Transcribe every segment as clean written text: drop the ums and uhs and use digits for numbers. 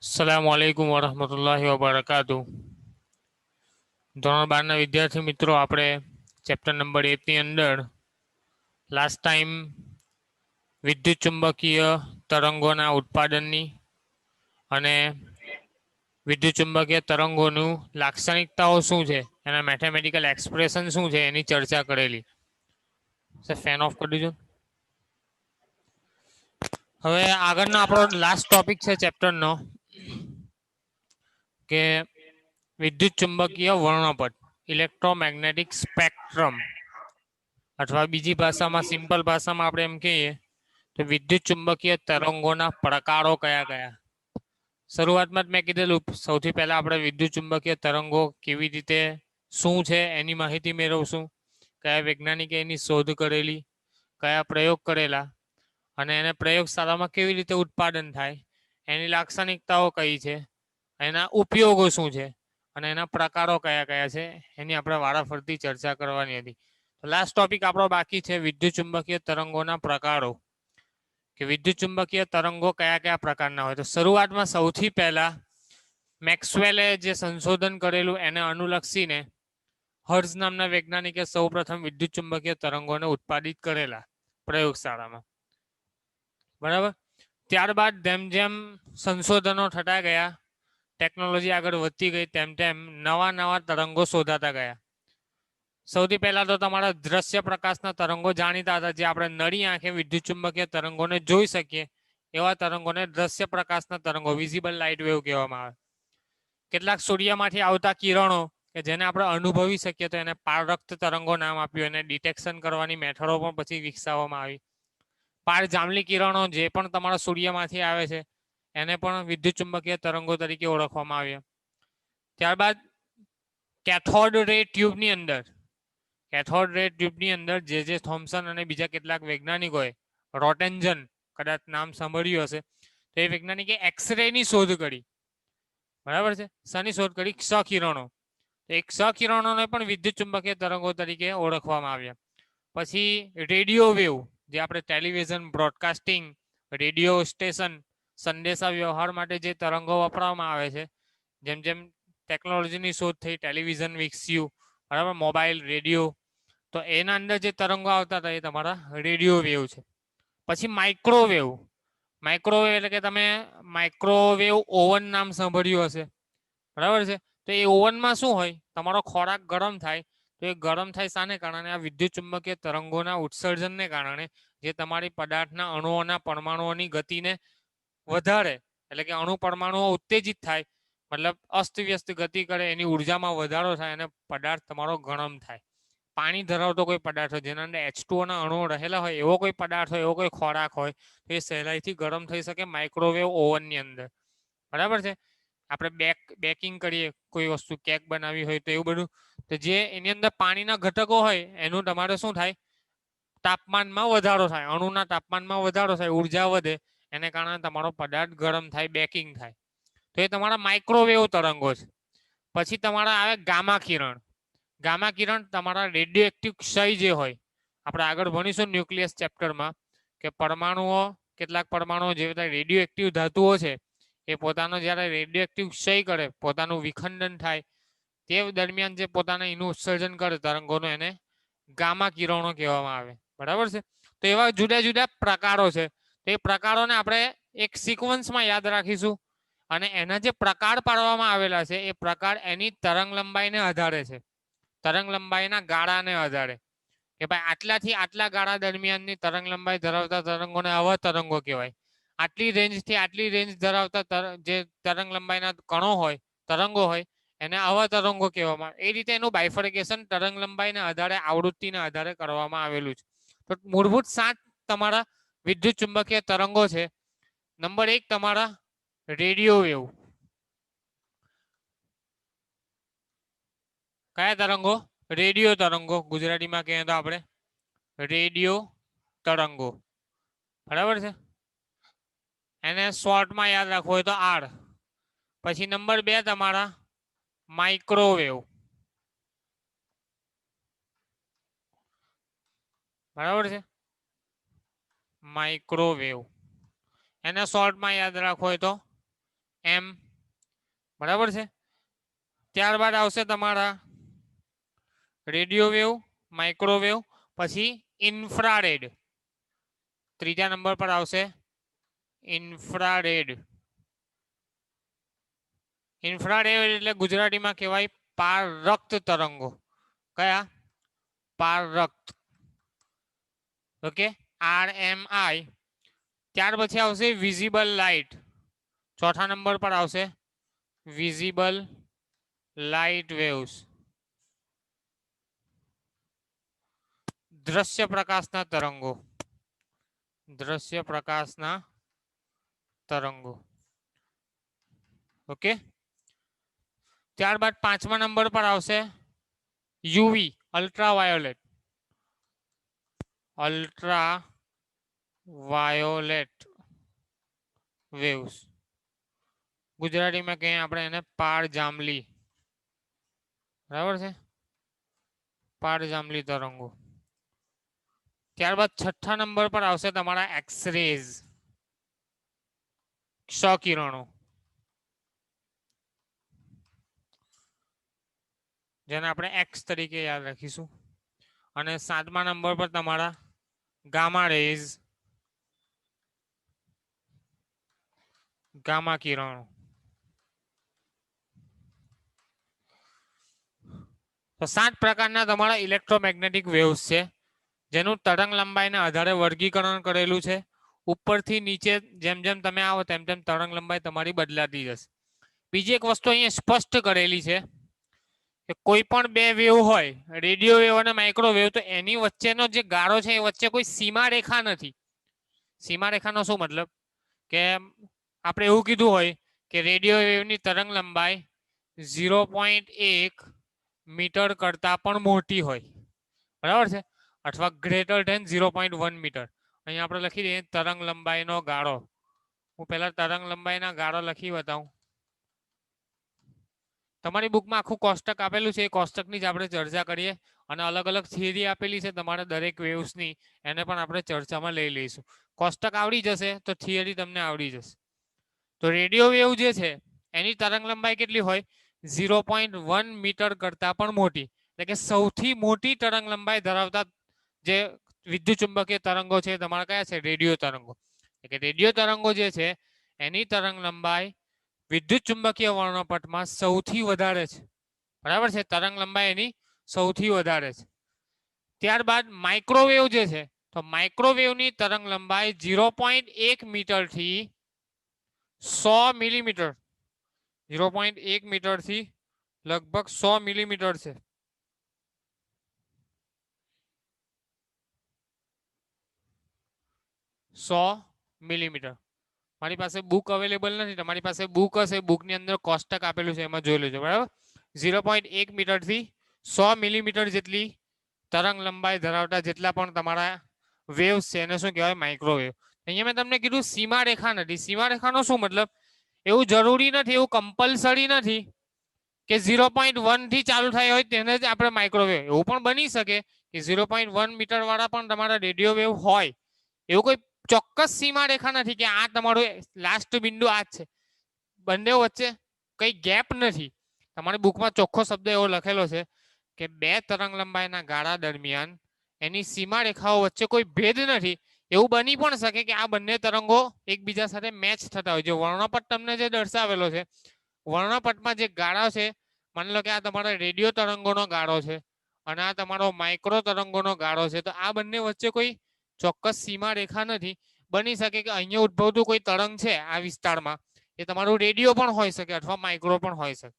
અસલામુઅલૈકુમ વરહમતુલ્લાહિ વબરકાતુ. ધોરણ 12ના વિદ્યાર્થી મિત્રો, આપણે ચેપ્ટર નંબર 8ની અંદર લાસ્ટ ટાઈમ વિદ્યુત ચુંબકીય તરંગોના ઉત્પાદનની અને વિદ્યુત ચુંબકીય તરંગોનું લાક્ષણિકતાઓ શું છે, એના મેથેમેટિકલ એક્સપ્રેશન શું છે, એની ચર્ચા કરેલી. ફેન ઓફ કરી દીધો. હવે આગળનો આપણો લાસ્ટ ટોપિક છે ચેપ્ટરનો કે વિદ્યુત ચુંબકીય વર્ણપટ, ઇલેક્ટ્રોમેગ્નેટિક સ્પેક્ટ્રમ, અથવા બીજી ભાષામાં, સિમ્પલ ભાષામાં આપણે એમ કહીએ તો વિદ્યુત ચુંબકીય તરંગોના પ્રકારો કયા કયા. શરૂઆતમાં જ મેં કીધેલું, સૌથી પહેલા આપણે વિદ્યુત ચુંબકીય તરંગો કેવી રીતે, શું છે એની માહિતી મેળવશું, કયા વૈજ્ઞાનિકે એની શોધ કરેલી, કયા પ્રયોગ કરેલા, અને એને પ્રયોગશાળામાં કેવી રીતે ઉત્પાદન થાય, એની લાક્ષણિકતાઓ કઈ છે, એના ઉપયોગો શું છે, અને એના પ્રકારો કયા કયા છે, એની આપણે વારાફરતી ચર્ચા કરવાની હતી. લાસ્ટ ટોપિક આપણો બાકી છે વિદ્યુત ચુંબકીય તરંગોના પ્રકારો, કે વિદ્યુત ચુંબકીય તરંગો કયા કયા પ્રકારના હોય. તો શરૂઆતમાં સૌથી પહેલા મેક્સવેલે જે સંશોધન કરેલું એને અનુલક્ષીને હર્ઝ નામના વૈજ્ઞાનિકે સૌપ્રથમ વિદ્યુત ચુંબકીય તરંગોને ઉત્પાદિત કરેલા પ્રયોગશાળામાં. બરાબર. ત્યારબાદ જેમ જેમ સંશોધનો થતા ગયા, ટેકનોલોજી આગળ વધતી ગઈ, તેમ તેમ નવા નવા તરંગો શોધાતા ગયા. સૌથી પહેલા તો તમારા દ્રશ્ય પ્રકાશના તરંગો જાણીતા હતા, જે આપણે નળી આંખે વિદ્યુત ચુંબકીય તરંગોને જોઈ શકીએ એવા તરંગોને દ્રશ્ય પ્રકાશના તરંગો, વિઝિબલ લાઇટ વેવ કહેવામાં આવે. કેટલાક સૂર્યમાંથી આવતા કિરણો કે જેને આપણે અનુભવી શકીએ તો એને પારરક્ત તરંગો નામ આપ્યું. એને ડિટેક્શન કરવાની મેથડો પણ પછી વિકસાવવામાં આવી. પાર જાંબલી કિરણો જે પણ તમારા સૂર્યમાંથી આવે છે એને પણ વિદ્યુત ચુંબકીય તરંગો તરીકે ઓળખવામાં આવ્યા. ત્યારબાદ કેથોડ રે ટ્યુબની અંદર, કેથોડ રે ટ્યુબની અંદર જે થોમ્સન અને બીજા કેટલાક વૈજ્ઞાનિકોએ, રોટેન્જન કદાચ નામ સાંભળ્યું હશે, તો એ વૈજ્ઞાનિકે એક્સરે ની શોધ કરી. બરાબર છે. શાની શોધ કરી? ક્ષ-કિરણો. એ ક્ષ-કિરણોને પણ વિદ્યુત ચુંબકીય તરંગો તરીકે ઓળખવામાં આવ્યા. પછી રેડિયો વેવ, જે આપણે ટેલિવિઝન, બ્રોડકાસ્ટિંગ, રેડિયો સ્ટેશન, સંદેશા વ્યવહાર માટે જે તરંગો વાપરવામાં આવે છે, જેમ જેમ ટેકનોલોજીની શોધ થઈ, ટેલિવિઝન વિકસ્યું, બરાબર, મોબાઈલ, રેડિયો, તો એના અંદર જે તરંગો આવતા હતા એ તમારા રેડિયો વેવ છે. પછી માઇક્રોવેવ. માઇક્રોવેવ એટલે કે તમે માઇક્રોવેવ ઓવન નામ સાંભળ્યું હશે, બરાબર છે. તો એ ઓવનમાં શું હોય, તમારો ખોરાક ગરમ થાય, તો એ ગરમ થાય શાને કારણે? આ વિદ્યુત ચુંબકીય તરંગોના ઉત્સર્જનને કારણે, જે તમારી પદાર્થના અણુઓના પરમાણુઓની ગતિને વધારે, એટલે કે અણુ પરમાણુઓ ઉત્તેજિત થાય, મતલબ અસ્તવ્યસ્ત ગતિ કરે, એની ઉર્જામાં વધારો થાય અને પદાર્થ તમારો ગરમ થાય. પાણી ધરાવતો કોઈ પદાર્થ હોય, જેના અંદર H2O ના અણુઓ રહેલા હોય, એવો કોઈ પદાર્થ હોય, એવો કોઈ ખોરાક હોય, તો એ સહેલાઈથી ગરમ થઈ શકે માઇક્રોવેવ ઓવનની અંદર. બરાબર છે. આપણે બેકિંગ કરીએ, કોઈ વસ્તુ કેક બનાવી હોય તો એવું બધું, તો જે એની અંદર પાણીના ઘટકો હોય એનું તમારે શું થાય? તાપમાનમાં વધારો થાય, અણુના તાપમાનમાં વધારો થાય, ઉર્જા વધે, એને કારણે તમારો પદાર્થ ગરમ થાય, બેકિંગ થાય. તો એ તમારા માઇક્રોવેવ તરંગો છે. પછી તમારા આવે ગામા કિરણ. ગામા કિરણ તમારા રેડિયો એક્ટિવ ક્ષય જે હોય, આપણે આગળ ભણીશું ન્યુક્લિયસ ચેપ્ટરમાં, કે પરમાણુઓ, કેટલાક પરમાણુઓ જે બધા રેડિયો એક્ટિવ ધાતુઓ છે એ પોતાનો જ્યારે રેડિયો એક્ટિવ ક્ષય કરે, પોતાનું વિખંડન થાય, તે દરમિયાન જે પોતાને એનું ઉત્સર્જન કરે તરંગોનું, એને ગામા કિરણો કહેવામાં આવે. બરાબર છે. તો એવા જુદા જુદા પ્રકારો છે. તો એ પ્રકારોને આપણે એક સિક્વન્સમાં યાદ રાખીશું, અને એના જે પ્રકાર પાડવામાં આવેલા છે એ પ્રકાર એની તરંગ લંબાઈને આધારે છે, તરંગ લંબાઈના ગાળાને આધારે, કે ભાઈ આટલાથી આટલા ગાળા દરમિયાનની તરંગ લંબાઈ ધરાવતા તરંગોને આવા તરંગો કહેવાય. આટલી રેન્જથી આટલી રેન્જ ધરાવતા જે તરંગ લંબાઈના કણો હોય, તરંગો હોય, એને આવા તરંગો કહેવામાં આવે. એ રીતે એનું બાયફર્કેશન તરંગ લંબાઈના આધારે, આવૃત્તિના આધારે કરવામાં આવેલું છે. તો મૂળભૂત 7 તમારા વિદ્યુત ચુંબકીય તરંગો છે. નંબર 1 તમારા રેડિયો વેવ. કયા તરંગો? રેડિયો તરંગો. ગુજરાતીમાં કહીએ તો આપણે રેડિયો તરંગો. બરાબર છે. એને શોર્ટમાં યાદ રાખવું હોય તો આર. પછી નંબર 2 તમારા માઇક્રોવેવ. બરાબર છે. માઇક્રોવેવ એને શોર્ટમાં યાદ રાખવું હોય તો એમ, બરાબર છે. ત્યારબાદ આવશે તમારા રેડિયો વેવ, માઇક્રોવેવ, પછી ઇન્ફ્રારેડ. ત્રીજા નંબર પર આવશે ઇન્ફ્રારેડ. ઇન્ફ્રારેડ એટલે ગુજરાતીમાં કહેવાય પારરક્ત તરંગો. કયા? પારરક્ત. Okay, RMI. ત્યાર પછી આવશે વિઝિબલ લાઇટ. ચોથા નંબર પર આવશે વિઝિબલ લાઇટ વેવ્સ. દ્રશ્ય પ્રકાશના તરંગો. દ્રશ્ય પ્રકાશના તરંગો. ઓકે, ત્યારબાદ પાંચમા નંબર પર આવશે યુવી, અલ્ટ્રાવાયોલેટ. Ultraviolet waves. ગુજરાતીમાં કહીએ આપણે એને પારજાંબલી. બરાબર છે, પારજાંબલી તરંગો. ત્યારબાદ છઠ્ઠા નંબર પર આવશે તમારા એક્સરેઝ, ક્ષકિરણો, જેને આપણે એક્સ તરીકે યાદ રાખીશું. અને સાતમા નંબર પર તમારા ગામા રેઝ, ગામા કિરણો. તો 7 પ્રકારના તમારા ઇલેક્ટ્રોમેગ્નેટિક વેવ્સ છે, જેનું તરંગ લંબાઈના આધારે વર્ગીકરણ કરેલું છે. ઉપરથી નીચે જેમ જેમ તમે આવો તેમ તેમ તરંગ લંબાઈ તમારી બદલાતી જશે. બીજી એક વસ્તુ અહીંયા સ્પષ્ટ કરેલી છે કે કોઈ પણ બે વેવ હોય, રેડિયો વેવ અને માઇક્રોવેવ, તો એની વચ્ચેનો જે ગાળો છે એ વચ્ચે કોઈ સીમા રેખા નથી. સીમા રેખાનો શું મતલબ? કે આપણે એવું કીધું હોય કે રેડિયો વેવની તરંગ લંબાઈ 0.1 મીટર કરતા પણ મોટી હોય, બરાબર છે, અથવા ગ્રેટર ધેન 0.1 મીટર. અહીંયા આપણે લખી દઈએ તરંગ લંબાઈનો ગાળો. હું પહેલા તરંગ લંબાઈના ગાળો લખી બતાવું. તમારી બુકમાં આખું કોષ્ટક આપેલું છે, એ કોષ્ટકની જ આપણે ચર્ચા કરીએ. અને અલગ અલગ થિયરી આપેલી છે તમારે દરેક વેવ્સની, એને પણ આપણે ચર્ચામાં લઈ લઈશું. કોષ્ટક આવડી જશે તો થિયરી તમને આવડી જશે. તો રેડિયો વેવ જે છે એની તરંગ લંબાઈ કેટલી હોય? 0.1 મીટર કરતા પણ મોટી. એટલે કે સૌથી મોટી તરંગ લંબાઈ ધરાવતા જે વિદ્યુત ચુંબકીય તરંગો છે તમારા કયા છે? રેડિયો તરંગો. એટલે કે રેડિયો તરંગો જે છે એની તરંગ લંબાઈ વિદ્યુત ચુંબકીય વર્ણપટમાં સૌથી વધારે છે, બરાબર છે, તરંગ લંબાઈ એની સૌથી વધારે છે. ત્યારબાદ માઇક્રોવેવ જે છે, તો માઇક્રોવેવની તરંગ લંબાઈ 0.1 મીટર થી 100 મિલીમીટર, 0.1 મીટર થી લગભગ 100 મિલીમીટર છે. મિલીમીટર. મારી પાસે બુક અવેલેબલ નથી, તમારી પાસે બુક હશે, બુકની અંદર કોષ્ટક આપેલું છે, એમાં જોઈ લેજો, બરાબર. 0.1 મીટર થી 100 મિલીમીટર જેટલી તરંગ લંબાઈ ધરાવતા જેટલા પણ તમારા વેવ્સ છે એને શું કહેવાય? માઇક્રોવેવ. અહીંયા મેં તમને કીધું સીમા રેખા નથી. સીમા રેખાનો શું મતલબ? એવું જરૂરી નથી, એવું કમ્પલસરી નથી કે 0.1 થી ચાલુ થાય હોય તેને જ આપણે માઇક્રોવેવ. એવું પણ બની શકે કે 0.1 મીટર વાળા પણ તમારા રેડિયો વેવ હોય. એવું કોઈ ચોક્કસ સીમા રેખા નથી કે આ તમારું લાસ્ટ બિંદુ આ જ છે. બંને વચ્ચે કઈ ગેપ નથી. તમારી બુકમાં ચોખ્ખો શબ્દ એવો લખેલો છે કે બે તરંગ લંબાઈના ગાળા દરમિયાન એની સીમા રેખાઓ વચ્ચે કોઈ ભેદ નથી. એવું બની પણ શકે કે આ બંને તરંગો એકબીજા સાથે મેચ થતા હોય. જે વર્ણપટ તમને જે દર્શાવેલો છે, વર્ણપટમાં જે ગાળા છે, માની લો કે આ તમારા રેડિયો તરંગોનો ગાળો છે અને આ તમારો માઇક્રો તરંગોનો ગાળો છે, તો આ બંને વચ્ચે કોઈ ચોક્કસ સીમા રેખા નથી. બની શકે કે અહીંયા ઉદ્ભવતું કોઈ તરંગ છે આ વિસ્તારમાં, એ તમારું રેડિયો પણ હોઈ શકે અથવા માઇક્રો પણ હોઈ શકે,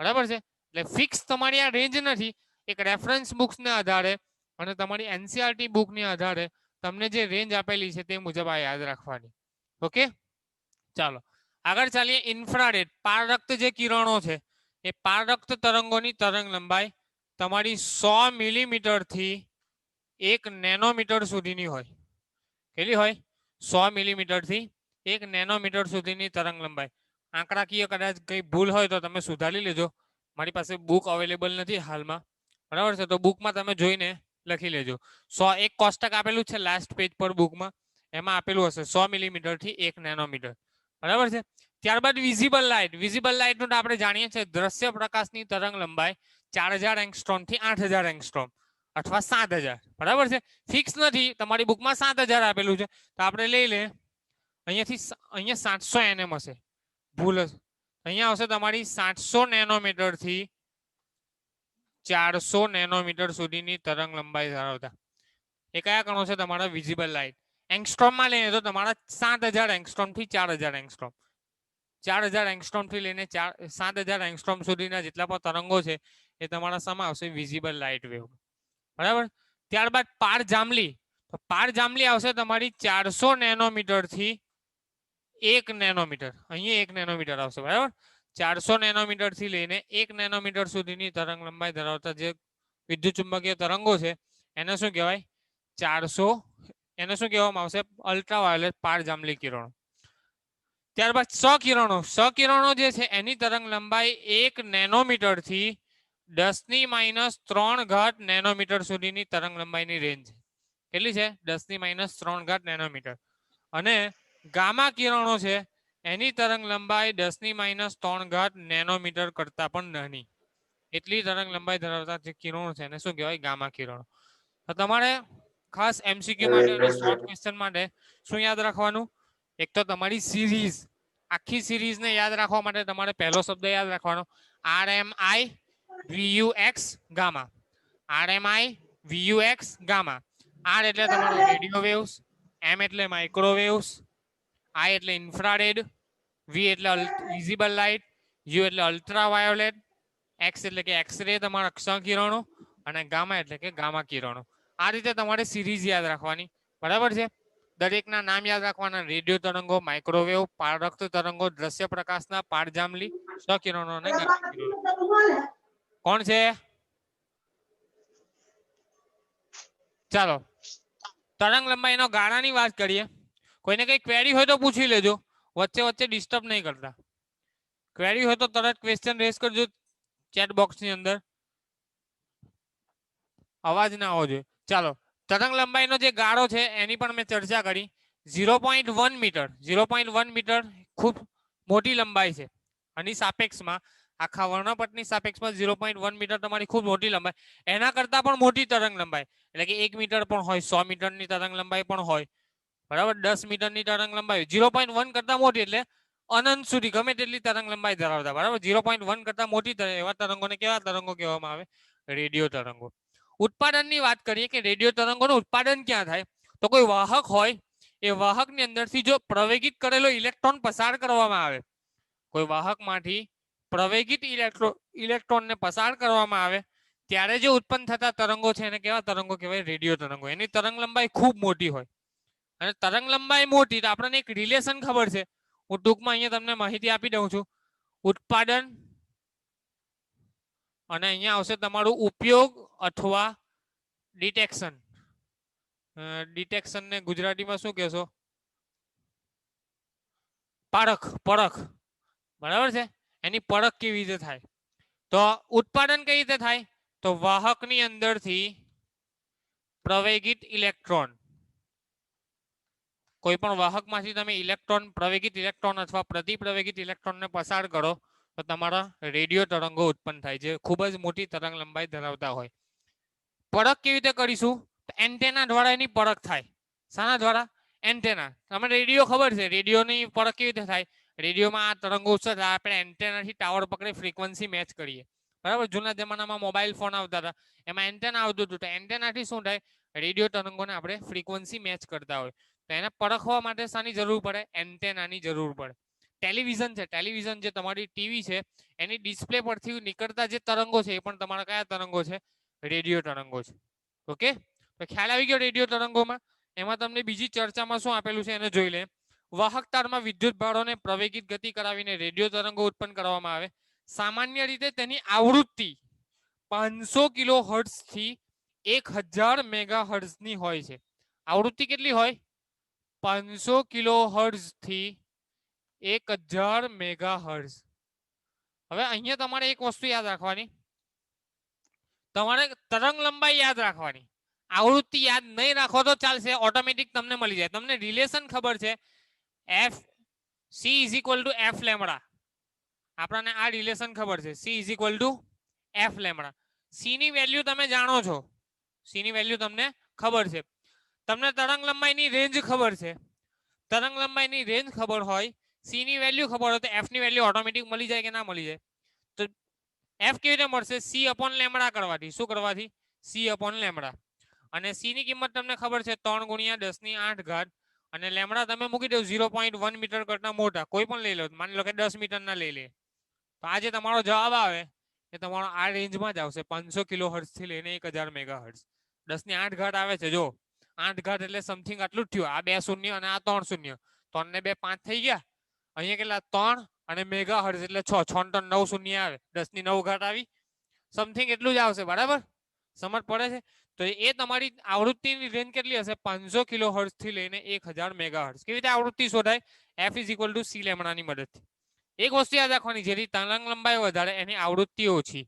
બરાબર છે. એટલે ફિક્સ તમારી આ રેન્જ નથી. એક રેફરન્સ બુક્સને આધારે અને તમારી એનસીઆરટી બુકની આધારે તમને જે રેન્જ આપેલી છે તે મુજબ આ યાદ રાખવાની. ઓકે, ચાલો આગળ ચાલીએ. ઇન્ફ્રારેડ, પારરક્ત જે કિરણો છે, એ પારરક્ત તરંગોની તરંગ લંબાઈ તમારી 100 મિલીમીટર થી 1 નેનોમીટર સુધીની હોય. કેટલી હોય? 100 મિલીમીટર થી 1 નેનોમીટર સુધીની તરંગ લંબાઈ. આંકડાકીય કદાચ કઈ ભૂલ હોય તો તમે સુધારી લેજો. મારી પાસે બુક અવેલેબલ નથી હાલમાં, બરાબર છે, તો બુકમાં તમે જોઈને લખી લેજો. 100 એક કોષ્ટક આપેલું છે લાસ્ટ પેજ પર બુકમાં, એમાં આપેલું હશે 100 મિલીમીટર થી 1 નેનોમીટર, બરાબર છે. ત્યારબાદ વિઝિબલ લાઇટ નું આપણે જાણીએ છીએ દ્રશ્ય પ્રકાશની તરંગ લંબાઈ 4000 એંગસ્ટ્રોમ થી 8000 એંગસ્ટ્રોમ અથવા 7000, બરાબર છે. ફિક્સ નથી, તમારી બુકમાં 7000 આપેલું છે તો આપણે લઈ લે. અહીંયા 700 nm હશે, ભૂલ હશે. અહીંયા આવશે તમારી 700 નેનોમીટર થી 400 નેનોમીટર સુધીની તરંગ લંબાઈ ધરાવતા એ કયા કણો છે તમારા વિઝિબલ લાઇટ. એંગસ્ટ્રોમમાં લઈએ તો તમારા 7000 એંગસ્ટ્રોમ થી 4000 એંગસ્ટ્રોમ, 4000 એંગસ્ટ્રોમ થી લઈને 7000 એંગસ્ટ્રોમ સુધીના જેટલા પણ તરંગો છે એ તમારા શામાં આવશે વિઝિબલ લાઇટ વેવ, બરાબર. ત્યારબાદ પારજાંબલી, તો પારજાંબલી આવશે તમારી 400 નેનોમીટર થી 1 નેનોમીટર, અહીંયા 1 નેનોમીટર આવશે, બરાબર. 400 નેનોમીટર થી લઈને 1 નેનોમીટર સુધીની તરંગ લંબાઈ ધરાવતા જે વિદ્યુત ચુંબકીય તરંગો છે એને શું કહેવાય 400, એને શું કહેવામાં આવશે અલ્ટ્રાવાયોલેટ પારજાંબલી કિરણો. ત્યારબાદ સકિરણો જે છે એની તરંગ લંબાઈ 1 નેનોમીટર થી 10⁻³ નેનોમીટર સુધીની તરંગ લંબાઈની રેન્જ કેટલી છે 10⁻³ નેનોમીટર. અને ગામા કિરણો છે એની તરંગ લંબાઈ 10⁻³ નેનોમીટર કરતા પણ નાની, એટલી તરંગ લંબાઈ ધરાવતા જે કિરણો છે એને શું કહેવાય ગામા કિરણો. તો તમારે ખાસ MCQ માટે અને શોર્ટ ક્વેશ્ચન માટે શું યાદ રાખવાનું, એક તો તમારી સિરીઝ, આખી સિરીઝને યાદ રાખવા માટે તમારે પહેલો શબ્દ યાદ રાખવાનો RMI VUX gamma, RMI VUX gamma. R એટલે તમારો રેડિયો વેવ્સ, M એટલે માઇક્રોવેવ્સ, I એટલે ઇન્ફ્રારેડ, V એટલે વિઝિબલ લાઇટ, U એટલે અલ્ટ્રાવાયોલેટ, X એટલે કે એક્સ રે તમારા ક્ષ કિરણો અને ગામા એટલે કે ગામા કિરણો. આ રીતે તમારે સિરીઝ યાદ રાખવાની, બરાબર છે. દરેકના નામ યાદ રાખવાના રેડિયો તરંગો, માઇક્રોવેવ, પારરક્ત તરંગો, દ્રશ્ય પ્રકાશના, પારજાંબલી, સકિરણો અને ગામા કિરણો. કોણ છે? ચાલો તરંગ લંબાઈનો ગાળાની વાત કરીએ. કોઈને કઈ ક્વેરી હોય તો પૂછી લેજો, વચ્ચે વચ્ચે ડિસ્ટર્બ નહીં કરતા. ક્વેરી હોય તો તરત ક્વેશ્ચન રેઝ કરજો ચેટ બોક્સની અંદર, અવાજ ના આવવો જોઈએ. ચાલો તરંગ લંબાઈનો જે ગાળો છે એની પણ મેં ચર્ચા કરી. 0.1 મીટર, 0.1 મીટર ખૂબ મોટી લંબાઈ છે. આની સાપેક્ષમાં આખા વર્ણપટની સાપેક્ષમાં 0.1 મીટર તમારી ખૂબ મોટી લંબાઈ. એના કરતા પણ મોટી તરંગ લંબાઈ એટલે કે 1 મીટર પણ હોય, 100 મીટરની તરંગ લંબાઈ પણ હોય, બરાબર. 10 મીટરની તરંગ લંબાઈ 0.1 કરતા મોટી એટલે અનંત સુધી ગમે તેટલી તરંગ લંબાઈ ધરાવતા, બરાબર. 0.1 કરતા મોટી એવા તરંગોને કેવા તરંગો કહેવામાં આવે? રેડિયો તરંગો. ઉત્પાદનની વાત કરીએ કે રેડિયો તરંગોનું ઉત્પાદન ક્યાં થાય, તો કોઈ વાહક હોય એ વાહકની અંદરથી જો પ્રવેગિત કરેલો ઇલેક્ટ્રોન પસાર કરવામાં આવે, કોઈ વાહકમાંથી પ્રવેગિત ઇલેક્ટ્રોનને પસાર કરવામાં આવે ત્યારે જે ઉત્પન્ન થતા તરંગો છે એને કેવા તરંગો કહેવાય? રેડિયો તરંગો. એની તરંગ લંબાઈ ખૂબ મોટી હોય. અને તરંગ લંબાઈ મોટી તો આપણને એક રિલેશન ખબર છે, હું ટૂંકમાં અહીંયા તમને માહિતી આપી દઉં છું. ઉત્પાદન અને અહીંયા આવશે તમારું ઉપયોગ અથવા ડિટેક્શન. ડિટેક્શન ને ગુજરાતીમાં શું કહેશો? પરખ, બરાબર છે. એની પરખ કેવી રીતે થાય? તો ઉત્પાદન કઈ રીતે થાય? તો વાહકની અંદરથી પ્રવેગિત ઇલેક્ટ્રોન, કોઈ પણ વાહકમાંથી તમે ઇલેક્ટ્રોન, પ્રવેગિત ઇલેક્ટ્રોન અથવા પ્રતિપ્રવેગિત ઇલેક્ટ્રોનને પસાર કરો તો તમારા રેડિયો તરંગો ઉત્પન્ન થાય, જે ખૂબ જ મોટી તરંગ લંબાઈ ધરાવતા હોય. પરખ કેવી રીતે કરીશું? એન્ટેના દ્વારા એની પરખ થાય. શાના દ્વારા? એન્ટેના. તમને રેડિયો ખબર છે, રેડિયોની પરખ કેવી રીતે થાય? રેડિયોમાં આ તરંગો ઉત્સર્ગ આપણે એન્ટેનાથી ટાવર પકડી ફ્રીક્વન્સી મેચ કરીએ, બરાબર. જૂના જમાનામાં મોબાઈલ ફોન આવતા હતા એમાં એન્ટેના આવતું હતું, તો એન્ટેનાથી શું થાય? રેડિયો તરંગોને આપણે ફ્રીક્વન્સી મેચ કરતા હોય. તો એને પરખવા માટે શાની જરૂર પડે? એન્ટેનાની જરૂર પડે. ટેલિવિઝન છે, ટેલિવિઝન જે તમારી ટીવી છે એની ડિસ્પ્લે પરથી નીકળતા જે તરંગો છે એ પણ તમારા કયા તરંગો છે? રેડિયો તરંગો છે. ઓકે, તો ખ્યાલ આવી ગયો રેડિયો તરંગોમાં. એમાં તમને બીજી ચર્ચામાં શું આપેલું છે એને જોઈ લે. વાહક તારમાં વિદ્યુત ભારોને પ્રવેગિત ગતિ કરાવીને રેડિયો તરંગો ઉત્પન્ન કરવામાં આવે. સામાન્ય રીતે તેની આવૃત્તિ 500 કિલોહર્ટ્ઝ થી 1000 મેગાહર્ટ્ઝ ની હોય છે. આવૃત્તિ કેટલી હોય? 500 કિલોહર્ટ્ઝ થી 1000 મેગાહર્ટ્ઝ. હવે અહીંયા તમારે એક વસ્તુ યાદ રાખવાની, તમારે તરંગ લંબાઈ યાદ રાખવાની, આવૃત્તિ યાદ નહીં રાખો તો ચાલશે, ઓટોમેટિક તમને મળી જાય. તમને રિલેશન ખબર છે, F she is equal to f lambda. આપણને આ રિલેશન ખબર છે. She is equal to f lambda. C ની વેલ્યુ તમે જાણો છો. સી ની વેલ્યુ તમને ખબર છે. તમને તરંગ લંબાઈની રેન્જ ખબર છે. તરંગ લંબાઈની રેન્જ ખબર હોય, સી ની વેલ્યુ ખબર હોય, તો એફ ની વેલ્યુ ઓટોમેટિક મળી જાય કે ના મળી જાય? તો એફ કેવી રીતે મળશે? સી અપોન લેમડા કરવાથી. શું કરવાથી? C upon lambda. અને સી ની કિંમત તમને ખબર છે 3 ગુણ્યા 10 ની 8 ઘાત. અને લેમડા તમે મૂકી દો 0.1 મીટર કરતા મોટા, કોઈ પણ લઈ લો, માની લો કે 10 મીટરના લઈ લે. તો આ જે તમારો જવાબ આવે એ તમારો આ રેન્જમાં જ આવશે, 500 કિલો હર્ટ્ઝ થી લઈને 1000 મેગા હર્ટ્ઝ. 10 ની 8 ઘાત આવે છે. જો 8 ઘાત એટલે સમથિંગ આટલું જ થયું. આ 2 શૂન્ય અને આ 3 શૂન્ય. 3 ને 2 5 થઈ ગયા. અહીંયા કેટલા? 3 અને મેગા હર્ટ્ઝ એટલે 6. 6 તો 9 શૂન્ય આવે. 10 ની 9 ઘાત આવી. સમથિંગ એટલું જ આવશે. બરાબર? સમજ પડે છે? તો એ તમારી આવૃત્તિની રેન્જ કેટલી હશે? 500 કિલો હર્ટ્ઝ થી લઈને 1000 મેગા હર્ટ્ઝ. કેવી રીતે આવૃત્તિ શોધાય? F is equal to C લેમડાની મદદથી. એક વસ્તુ યાદ રાખવાની, જેની તરંગ લંબાઈ વધારે એની આવૃત્તિ ઓછી,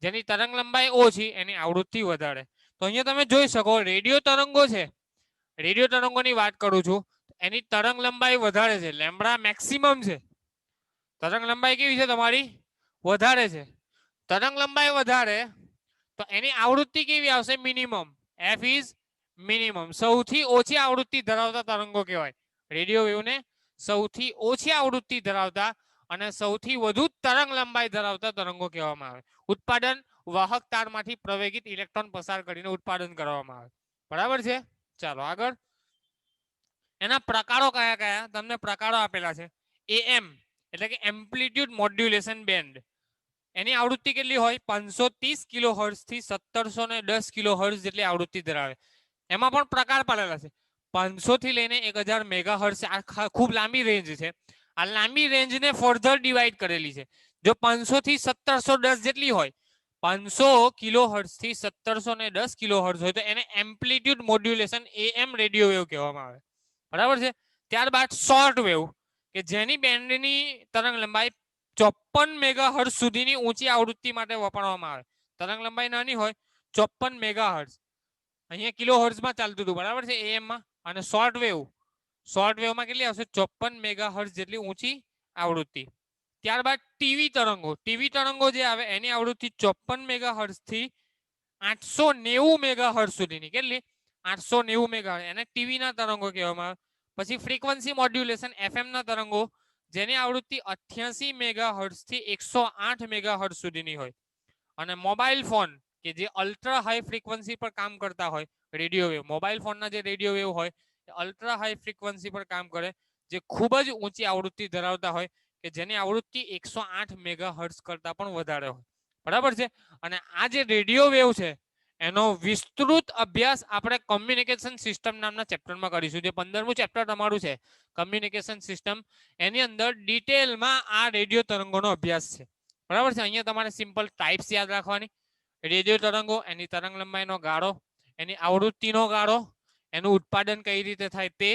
જેની તરંગ લંબાઈ ઓછી એની આવૃત્તિ વધારે. તો અહીંયા તમે જોઈ શકો રેડિયો તરંગો છે. રેડિયો તરંગોની વાત કરું છું, એની તરંગ લંબાઈ વધારે છે. લેમ્બડા મેક્સિમમ છે. તરંગ લંબાઈ કેવી છે તમારી? વધારે છે. તરંગ લંબાઈ વધારે તો એની આવૃત્તિ કેવી આવશે? મિનિમમ. F is minimum. સૌથી ઓછી આવૃત્તિ ધરાવતા તરંગો કહેવાય રેડિયો વેવને. સૌથી ઓછી આવૃત્તિ ધરાવતા અને સૌથી વધુ તરંગ લંબાઈ ધરાવતા તરંગો કહેવામાં આવે. ઉત્પાદન વાહક તારમાંથી પ્રવેગિત ઇલેક્ટ્રોન પસાર કરીને ઉત્પાદન કરવામાં આવે. બરાબર છે? ચાલો આગળ. એના પ્રકારો કયા કયા? તમને પ્રકારો આપેલા છે. એએમ એટલે કે એમ્પ્લિટ્યુડ મોડ્યુલેશન બેન્ડ. એની આવૃત્તિ કેટલી હોય? 530 કિલો હર્ટ્ઝ થી 1710 કિલો હર્ટ્ઝ જેટલી આવૃત્તિ ધરાવે. એમાં પણ પ્રકાર પાડેલા છે. 500 થી લઈને 1000 મેગા હર્ટ્ઝ. આ ખૂબ લાંબી રેન્જ છે. આ લાંબી રેન્જને ફર્ધર ડિવાઈડ કરેલી છે. જો 500 થી 1710 જેટલી હોય, 500 કિલો હર્ટ્ઝ થી 1710 કિલો હર્ટ્ઝ હોય, તો એને amplitude modulation am radio wave કહેવામાં આવે. બરાબર છે? ત્યારબાદ શોર્ટ વેવ, કે જેની બેન્ડની તરંગ લંબાઈ 54 મેગા હર્ટ્ઝ સુધીની ઊંચી આવૃત્તિ માટે વાપરવામાં આવે. તરંગ લંબાઈ નાની હોય 54 મેગા હર્ટ્ઝ. અહીંયા કિલો હર્ટ્ઝમાં ચાલતું હતું. બરાબર છે? એએમ માં. અને શોર્ટ વેવ, શોર્ટ વેવમાં કેટલી આવશે? 54 મેગા હર્ટ્ઝ જેટલી ઊંચી આવૃત્તિ. ત્યારબાદ ટીવી તરંગો. ટીવી તરંગો જે આવે એની આવૃત્તિ 54 મેગા હર્ટ્ઝ થી 890 મેગા હર્ટ્ઝ સુધીની. કેટલી? 890 મેગા. એને ટીવીના તરંગો કહેવામાં આવે. પછી ફ્રીક્વન્સી મોડ્યુલેશન એફએમ ના તરંગો, જેની આવૃત્તિ 88 મેગા હર્ટ્ઝ થી 108 મેગા હર્ટ્ઝ સુધીની હોય. અને મોબાઈલ ફોન કે જે અલ્ટ્રા હાઈ ફ્રીક્વન્સી પર કામ કરતા હોય, રેડિયો વેવ, મોબાઈલ ફોનના જે રેડિયો વેવ હોય એ અલ્ટ્રા હાઈ ફ્રીક્વન્સી પર કામ કરે, જે ખૂબ જ ઊંચી આવૃત્તિ ધરાવતા હોય, કે જેની આવૃત્તિ 108 મેગા હર્ટ્ઝ કરતા પણ વધારે હોય. બરાબર છે? અને આ જે રેડિયો વેવ છે એનો વિસ્તૃત અભ્યાસ આપણે કોમ્યુનિકેશન સિસ્ટમ નામના ચેપ્ટરમાં કરીશું. જે 15મું ચેપ્ટર તમારું છે કમ્યુનિકેશન સિસ્ટમ, એની અંદર ડિટેલમાં આ રેડિયો તરંગોનો અભ્યાસ છે. બરાબર છે? અહીંયા તમારે સિમ્પલ ટાઈપ્સ યાદ રાખવાની. રેડિયો તરંગો, એની તરંગ લંબાઈનો ગાળો, એની આવૃત્તિનો ગાળો, એનું ઉત્પાદન કઈ રીતે થાય તે,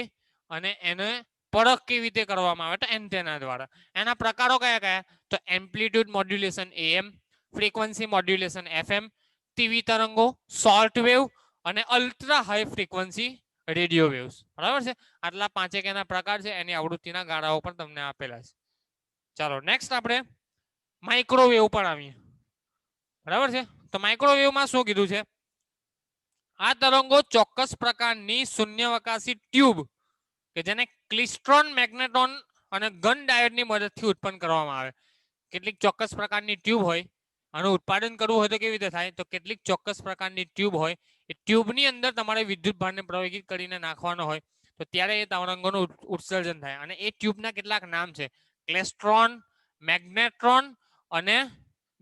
અને એને પરખ કેવી રીતે કરવામાં આવે તો એન્ટેના દ્વારા. એના પ્રકારો કયા કયા? તો amplitude modulation am, frequency modulation FM, TV તરંગો, શોર્ટ વેવ અને ultra high frequency radio waves. બરાબર છે? આટલા પાંચેક એના પ્રકાર છે. એની આવૃત્તિના ગાળાઓ પણ તમને આપેલા છે. ચાલો નેક્સ્ટ આપણે માઇક્રોવેવ પર આવીએ. બરાબર છે? તો માઇક્રોવેવમાં શું કીધું છે? આ તરંગો ચોક્કસ પ્રકારની શૂન્યાવકાશી ટ્યુબ, કે જેને ક્લિસ્ટ્રોન, મેગ્નેટ્રોન અને ગન ડાયોડની મદદથી ઉત્પન્ન કરવામાં આવે. કેટલીક ચોક્કસ પ્રકારની ટ્યુબ હોય, આનું ઉત્પાદન કરવું હોય તો કેવી રીતે થાય? તો કેટલીક ચોક્કસ પ્રકારની ટ્યુબ હોય, એ ટ્યુબની અંદર તમારે વિદ્યુત ભારને પ્રવેગિત કરીને નાખવાનો હોય, તો ત્યારે એ તરંગોનું ઉત્સર્જન થાય. અને એ ટ્યુબના કેટલાક નામ છે: ક્લેસ્ટ્રોન, મેગ્નેટ્રોન અને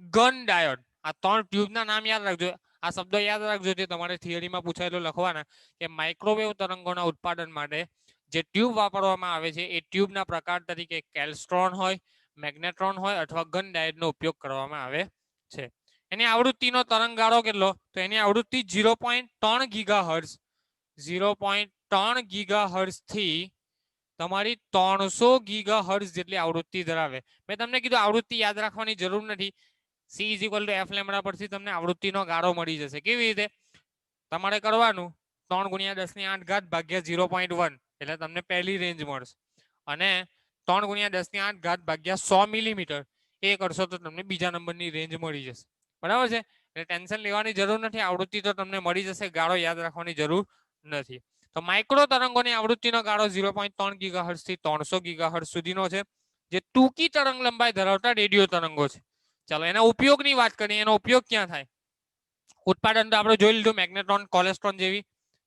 ગન ડાયોડ. આ 3 ટ્યુબના નામ યાદ રાખજો. આ શબ્દો યાદ રાખજો, જે તમારે થિયરીમાં પૂછાયેલો લખવાના, કે માઇક્રોવેવ તરંગોના ઉત્પાદન માટે જે ટ્યુબ વાપરવામાં આવે છે એ ટ્યુબના પ્રકાર તરીકે કેલ્સ્ટ્રોન હોય, મેગ્નેટ્રોન હોય અથવા ગન ડાયોડનો ઉપયોગ કરવામાં આવે છે. એની આવૃત્તિનો તરંગગાળો કેટલો? તો એની આવૃત્તિ 0.3 ગીગાહર્ટ્ઝ, 0.3 ગીગાહર્ટ્ઝ થી તમારી 300 ગીગાહર્ટ્ઝ જેટલી આવૃત્તિ ધરાવે. મેં તમને કીધું આવૃત્તિ યાદ રાખવાની જરૂર નથી. She is equal to f lambda પરથી તમને આવૃત્તિનો ગાળો મળી જશે. કેવી રીતે? તમારે કરવાનું 3 ગુણ્યા 10 ની 8 ઘાત ભાગ્યા 0.1, એટલે તમને પહેલી રેન્જ મળશે. અને 3 × 10⁸ ભાગ્યા 100 મિલીમીટર એ કરશો તો તમને બીજા નંબરની રેન્જ મળી જશે. બરાબર છે, એટલે ટેન્શન લેવાની જરૂર નથી. આવૃત્તિ તો તમને મળી જશે, ગાળો યાદ રાખવાની જરૂર નથી. તો માઇક્રો તરંગોની આવૃત્તિનો ગાળો 0.3 ગીગાહર્ટ્ઝ થી 300 ગીગાહર્ટ્ઝ સુધીનો છે, જે ટૂંકી તરંગ લંબાઈ ધરાવતા રેડિયો તરંગો છે. ચાલો એના ઉપયોગની વાત કરીએ. એનો ઉપયોગ ક્યાં થાય? ઉત્પાદન તો આપણે જોઈ લીધું, મેગ્નેટ્રોન, કોલેસ્ટ્રોન જેવી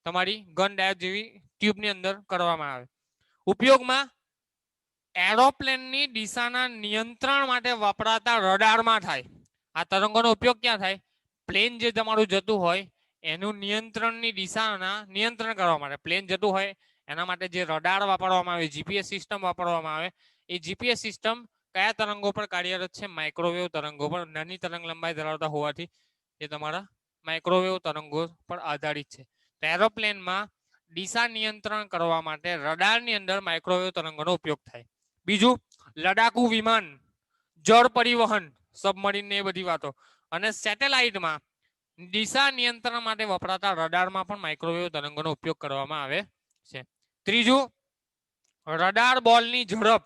તમારી ગન ડાયોડ જેવી ટ્યુબની અંદર કરવામાં આવે. ઉપયોગમાં એરોપ્લેનની દિશાના નિયંત્રણ માટે વપરાતા રડારમાં થાય. આ તરંગોનો ઉપયોગ ક્યાં થાય? પ્લેન જે તમારું જતું હોય એનું નિયંત્રણની દિશાના નિયંત્રણ કરવા માટે, પ્લેન જતું હોય એના માટે જે રડાર વાપરવામાં આવે, જીપીએસ સિસ્ટમ વાપરવામાં આવે, એ જીપીએસ સિસ્ટમ કયા તરંગો પર કાર્યરત છે? માઇક્રોવેવ તરંગો પર. નાની તરંગ લંબાઈ ધરાવતા હોવાથી એ તમારા માઇક્રોવેવ તરંગો પર આધારિત છે. તો એરોપ્લેનમાં દિશા નિયંત્રણ કરવા માટે રડારની અંદર માઇક્રોવેવ તરંગોનો ઉપયોગ થાય. બીજું, લડાકુ વિમાન, જળ પરિવહન, સબમરીન ને એ બધી વાતો, અને સેટેલાઇટમાં દિશા નિયંત્રણ માટે વપરાતા રડારમાં પણ માઇક્રોવેવ તરંગોનો ઉપયોગ કરવામાં આવે છે. ત્રીજું, રડાર બોલની ઝડપ.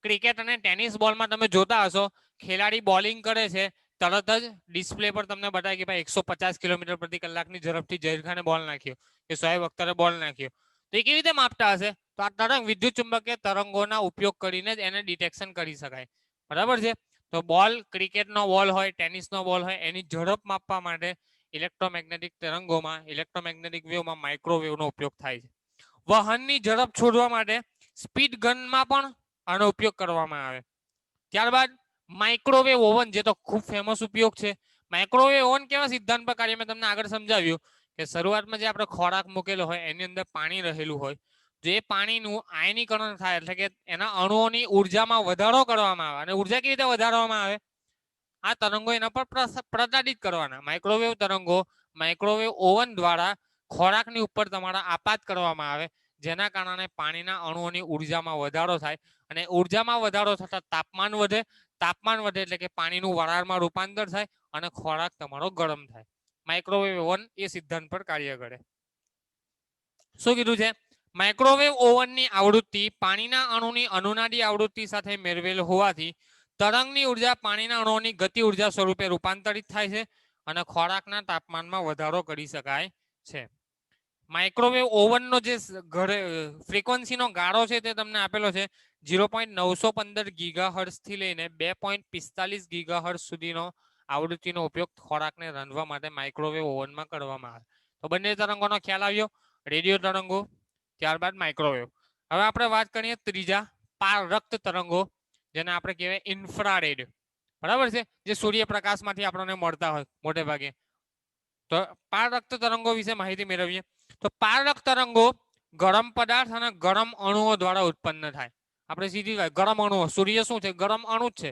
ક્રિકેટ અને ટેનિસ બોલમાં તમે જોતા હશો, ખેલાડી બોલિંગ કરે છે, તરત જ ડિસ્પ્લે પર તમને બતાવે કે ભાઈ 150 કિલોમીટર પ્રતિ કલાકની ઝડપથી ઝહીર ખાને બોલ નાખ્યો કે શોએબ અખ્તરે બોલ નાખ્યો. તો એ કેવી રીતે માપતા હશે? તો આ તરંગ વિદ્યુત ચુંબકીય તરંગોના ઉપયોગ કરીને જ એને ડિટેક્શન કરી શકાય. બરાબર છે, તો બોલ, ક્રિકેટનો બોલ હોય, ટેનિસનો બોલ હોય, એની ઝડપ માપવા માટે ઇલેક્ટ્રોમેગ્નેટિક તરંગોમાં, ઇલેક્ટ્રોમેગ્નેટિક વેવમાં માઇક્રોવેવનો ઉપયોગ થાય છે. વાહનની ઝડપ છોડવા માટે સ્પીડ ગનમાં પણ આનો ઉપયોગ કરવામાં આવે. ત્યારબાદ માઇક્રોવેવ ઓવન, જે તો ખૂબ ફેમસ ઉપયોગ છે. માઇક્રોવેવ ઓવન કેવા સિદ્ધાંત પર કાર્ય? મેં તમને આગળ સમજાવ્યું કે શરૂઆતમાં જે આપણે ખોરાક મૂકેલો હોય એની અંદર પાણી રહેલું હોય, જે પાણીનું આયનીકરણ થાય એટલે કે એના અણુઓની ઉર્જામાં વધારો કરવામાં આવે. અને ઉર્જા કેવી રીતે વધારવામાં આવે? આ તરંગો એના પર પ્રસારિત કરવાના. માઇક્રોવેવ તરંગો માઇક્રોવેવ ઓવન દ્વારા ખોરાકની ઉપર તમારા આપાત કરવામાં આવે, જેના કારણે પાણીના અણુઓની ઉર્જામાં વધારો થાય, અને ઉર્જામાં વધારો થતા તાપમાન વધે. તાપમાન વધે એટલે કે પાણીનું વરાળમાં રૂપાંતર થાય અને ખોરાક તમારો ગરમ થાય. માઇક્રોવેવ ઓવન એ સિદ્ધાંત પર કાર્ય કરે. શું કીધું છે? માઇક્રોવેવ ઓવનની આવૃત્તિ પાણીના અણુની અનુનાદી આવૃત્તિ સાથે મેળવેલ હોવાથી તરંગની ઉર્જા પાણીના અણુઓની ગતિ ઉર્જા સ્વરૂપે રૂપાંતરિત થાય છે અને ખોરાકના તાપમાનમાં વધારો કરી શકાય છે. માઇક્રોવેવ ઓવનનો જે ફ્રીક્વન્સીનો ગાળો છે તે તમને આપેલો છે 0.915 ગીગાહર્ટ્ઝ થી લઈને 2.45 ગીગાહર્ટ્ઝ સુધીનો આવૃત્તિનો ઉપયોગ ખોરાકને રાંધવા માટે માઇક્રોવેવ ઓવનમાં કરવામાં આવે. તો બંને તરંગોનો ખ્યાલ આવ્યો, રેડિયો તરંગો, ત્યારબાદ માઇક્રોવેવ. હવે આપણે વાત કરીએ ત્રીજા, પારરક્ત તરંગો, જેને આપણે કહેવાય ઇન્ફ્રારેડ. બરાબર છે, જે સૂર્યપ્રકાશમાંથી આપણને મળતા હોય મોટે ભાગે. તો પારરક્ત તરંગો વિશે માહિતી મેળવીએ. તો પારરક્ત તરંગો ગરમ પદાર્થ અને ગરમ અણુઓ દ્વારા ઉત્પન્ન થાય. આપણે સીધી વાત, ગરમ અણુઓ. સૂર્ય શું છે? ગરમ અણુ જ છે,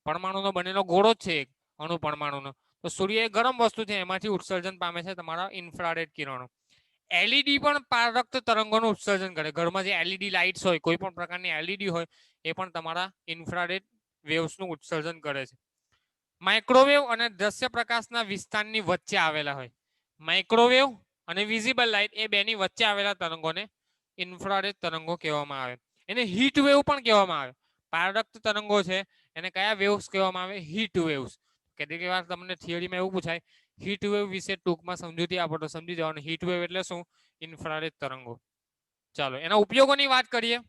પરમાણુનો બનેલો ગોળો જ છે, અણુ પરમાણુનો. તો સૂર્ય એ ગરમ વસ્તુ છે, એમાંથી ઉત્સર્જન પામે છે તમારા ઇન્ફ્રારેડ કિરણો. એલઈડી પણ પારરક્ત તરંગોનું ઉત્સર્જન કરે. ઘરમાં જે એલઈડી લાઇટ્સ હોય, કોઈ પણ પ્રકારની એલઈડી હોય, એ પણ તમારા ઇન્ફ્રારેડ વેવ્સનું ઉત્સર્જન કરે છે. માઇક્રોવેવ અને દ્રશ્ય પ્રકાશના વિસ્તારની વચ્ચે આવેલા હોય. માઇક્રોવેવ અને વિઝિબલ લાઇટ એ બેની વચ્ચે આવેલા તરંગોને ઇન્ફ્રારેડ તરંગો કહેવામાં આવે. એને હીટ વેવ પણ કહેવામાં આવે. પારરક્ત તરંગો છે એને કયા વેવ્સ કહેવામાં આવે? Heat waves. કેટલીક વાર તમને થિયરીમાં એવું પૂછાય, હીટ વેવ વિશે ટૂંકમાં સમજૂતી આપો તો સમજી જવાનું. હીટ વેવ એટલે શું? ઇન્ફ્રારેડ તરંગો. ચાલો એના ઉપયોગોની વાત કરીએ.